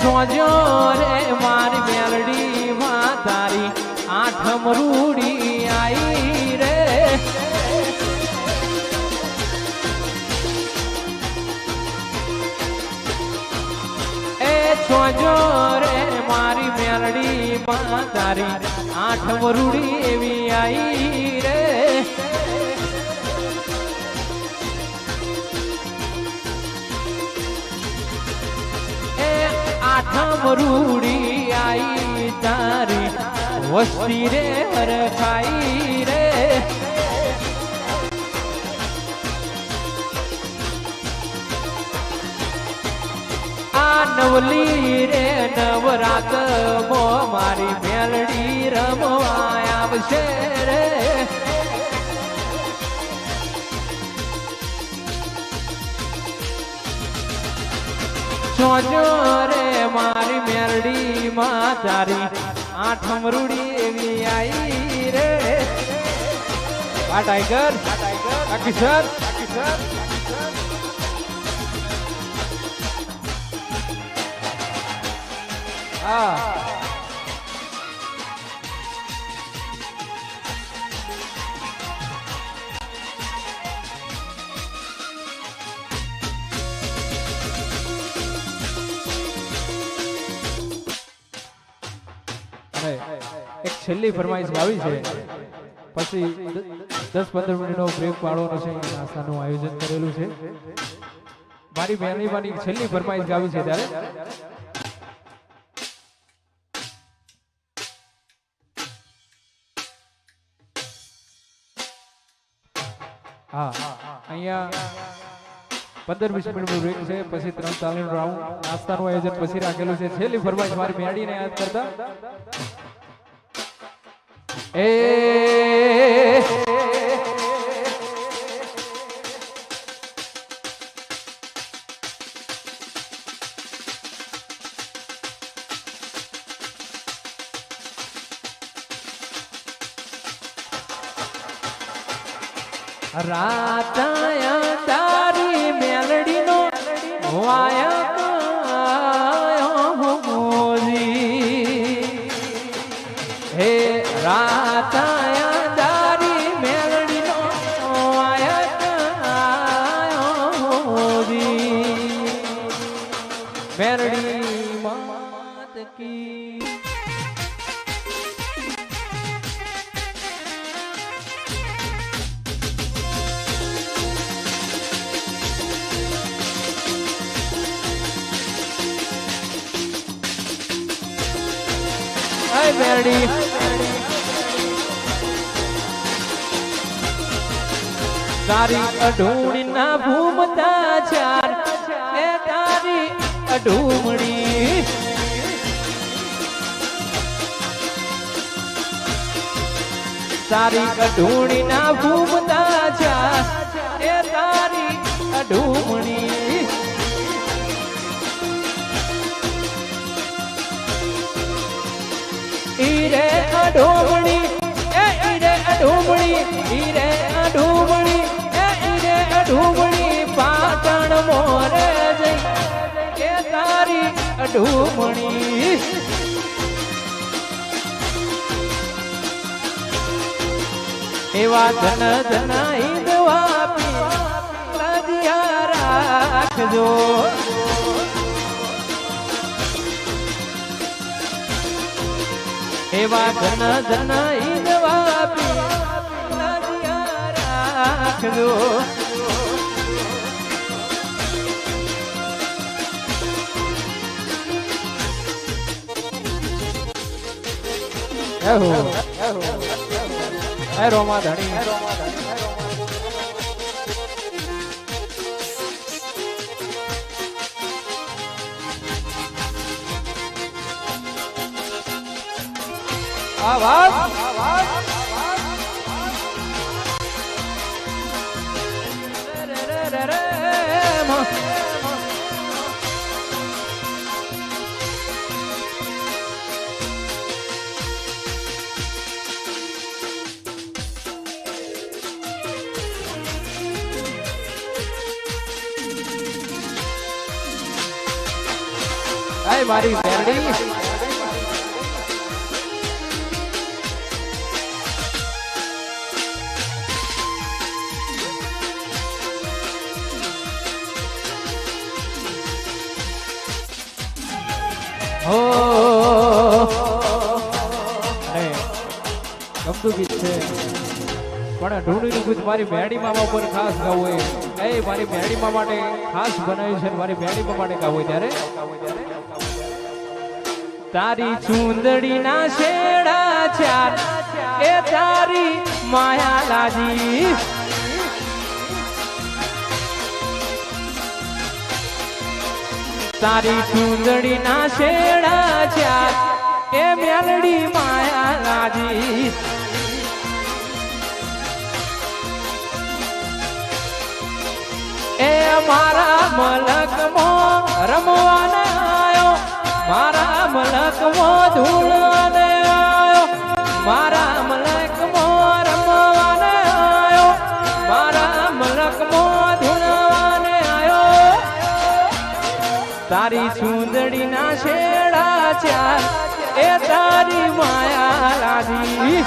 જોજો રે મારી મેલડી માં તારી આઠમ રૂડી આઈ રે એ જોજો રે મારી મેલડી માં તારી આઠમ રૂડી એવી આઈ રે આઠમ રૂડી આઈ તારી વસ્તી રે હરખાઈ રે આ નવલી રે નવરાત મો મારી મેલડી રમવા આવશે રે જોજો રે મારી મેલડી માં તારી આઠમ રૂડી એવી આઈ રે આ ટાઈગર આ કિશોર હા એક છેલ્લી ફરમાઈશ ગાવી છે પછી 10-15 મિનિટનો બ્રેક પાડવાનો છે નાસ્તાનું આયોજન કરેલું છે મારી મહેરબાની છેલ્લી ફરમાઈશ ગાવી છે ત્યારે હા અહીંયા 15-20 મિનિટનો બ્રેક છે પછી 3-4 રાઉન્ડ નાસ્તાનું આયોજન પછી રાખેલું છે છેલ્લી ફરમાઈશ મારી મેડીને યાદ કરતા એ રાતાયા તારી મેલડીનો વાયા મોજી હે રાતાયા તારી મેલડીનો વાયા મોજી મેલડી માત કી મેલડી તારી અઢૂણી ના ભૂમતા ચાર એ તારી અઢૂમણી તારી અઢૂણી ના ભૂમતા ચાર એ તારી અઢૂમણી ઈરે અઢોમણી એ ઈરે અઢોમણી ઈરે અઢોમણી એ ઈરે અઢોમણી પાટણ મોરે જઈ કે તારી અઢોમણી એવા ધન ધનાઈ દવા પી લજિયા રાખજો એવા ધન ધન ઈદવા પીયા રાખજો એ રોમા ધણી આવાજ એ મારી મેરડી હો ગમતું ગીત છે પણ ઢૂંઢીનું ગીત મારી મેરડી મામા ઉપર ખાસ ગાવું હોય એ મારી મેરડી મામા માટે ખાસ બનાવ્યું છે મારી મેરડી મામા માટે ગાવું હોય ત્યારે તારી ચૂંદડી ના શેડા ચાર એ તારી માયા લાજી તારી ચૂંદડી ના શેડા ચાર એ મેલડી માયા લાજી એ મારા મલક મો રમવાને આયો મારા મલક મો ધૂળવાને આયો મારા મલક મો રમવાને આયો મારા મલક મો ધૂળવાને આયો તારી સુંદડી ના શેડા ચાર એ તારી માયા લાજી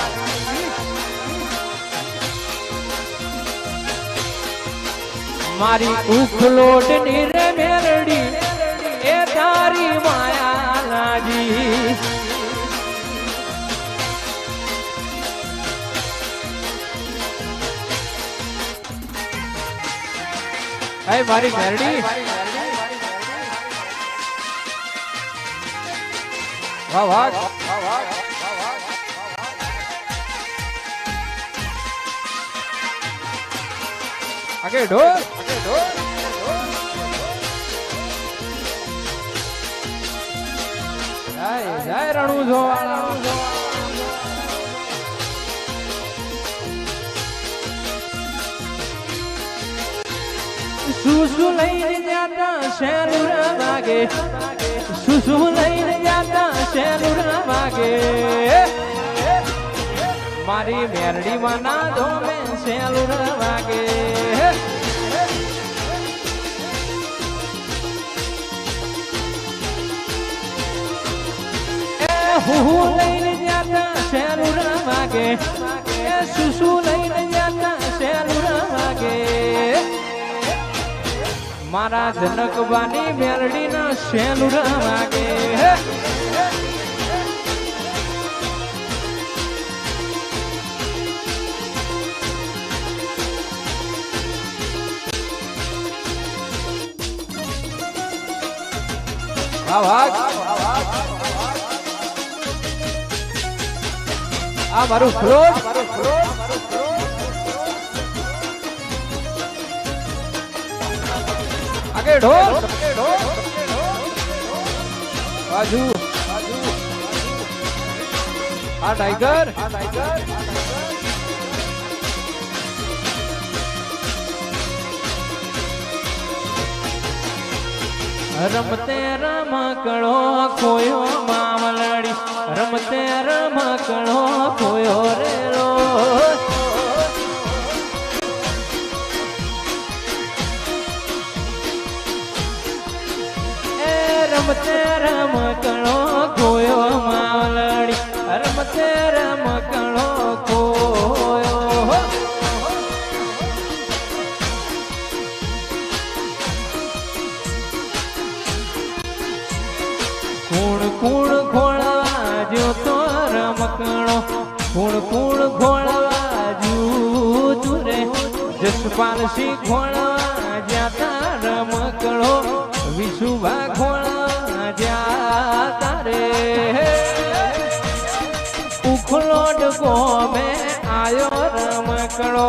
મારી ઉખલોટ ની રે મેરડી એ તારી માયા લાજી એ મારી મેરડી વાહ વાહ આગે ઢોલ જય રણુ જોવાળા સુસુ લઈને જાતા શેલુર વાગે સુસુ લઈને જાતા શેલુર વાગે મારી મેરડી માં ના ધોમે શેલુર વાગે હું લઈને જાતા શેલુર વાગે સુસુ લઈને જાતા શેલુર વાગે મારા જનકવાની મેરડી ના શેલુર વાગે આ મારું ફ્લોટ આગે ઢોલ બાજુ આ ટાઈગર રમતે રમકડો ખોયો મામલડી રમતે રમકડો ખોયો રેલો એ રમતે રમકડો ખોયો મામલડી રમતે રમકડો ખોયો કુણ કુણ ખોળવા જો તો રમકણો કુણ કુણ ખોળવા જૂતું રે જસપાલસી ખોળવા જાતા રમકણો વિશુભા ખોળવા જાતા રે ઉખલોડ ગોમે આયો રમકણો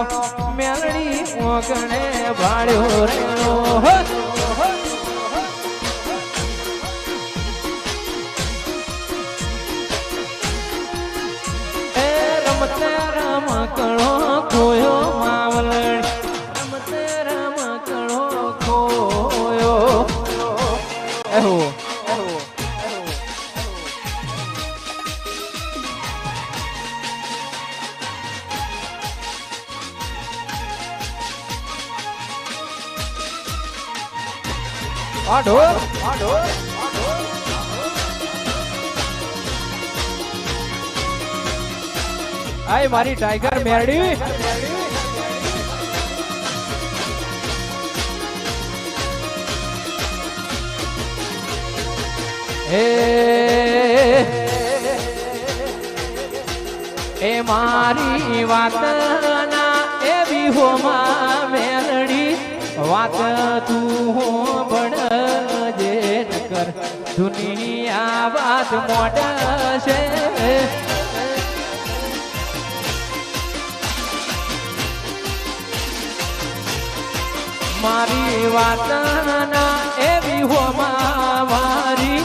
મેલડી ઓગણે ભાળ્યો રેલો રમતે રમકડો ખોયો માવલડી રમતે રમકડો ખોયો એહો આ ઢોલ આય મારી ટાઈગર મેરડી એ મારી વાત ના એવી હોમાં મેલડી વાત તું હો બળજે નકર દુનિયા વાત મોટા છે મારી વાત ના એવી હોમાં મારી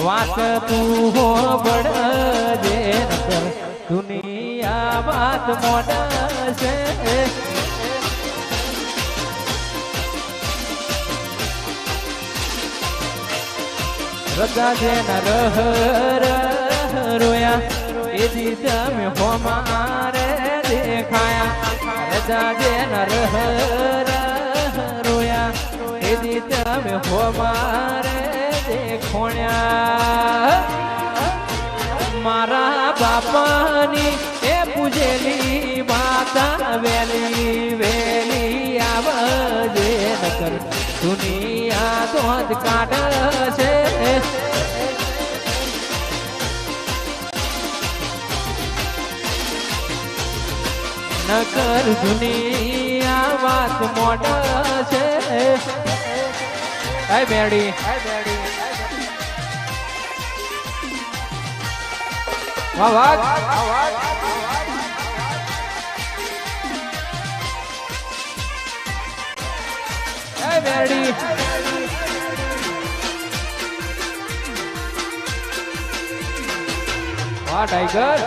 વાત તું હો બળજે નકર દુનિયા વાત મોટા છે રજા જેના રોયા એ દી તમે હોમારે દેખાયા રજા જેના રોયા એ દી તમે હોમારે દેખોણ્યા મારા બાપાની એ પૂજેલી માતા વેલી વેલી આવજે નકર દુનિયા દોધ કાઢ છે નકર દુનિયા વાત મોટ છે હે બેડી વાહ વાહ હે બેડી વાહ ટાઈગર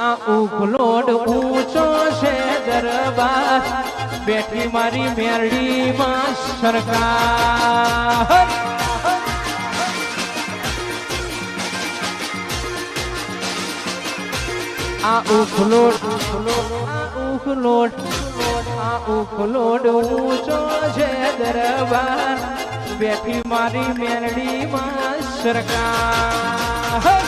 આ ઉખલોડ ઊંચો છે દરબાર બેઠી મારી મેરડી માં સરકાર આ ઉખલોડ ઊંચો છે દરબાર બેઠી મારી મેરડી માં સરકાર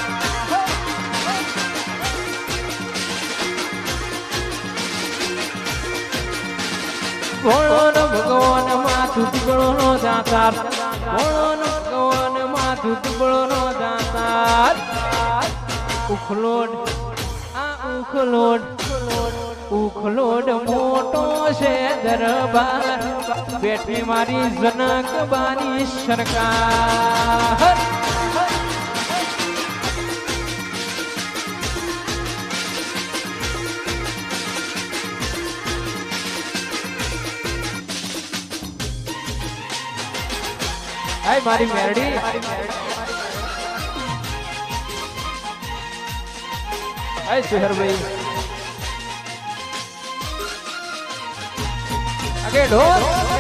ભગવાન માથું ટુકડો નો દાતાર ભગવાન માથું ટુકડો નો દાતાર ઉખલોડ મોટો છે દરબાર બેઠી મારી જનક બાની સરકાર હાય મારી મેરડી હાય સુહરભાઈ આગે ઢોલ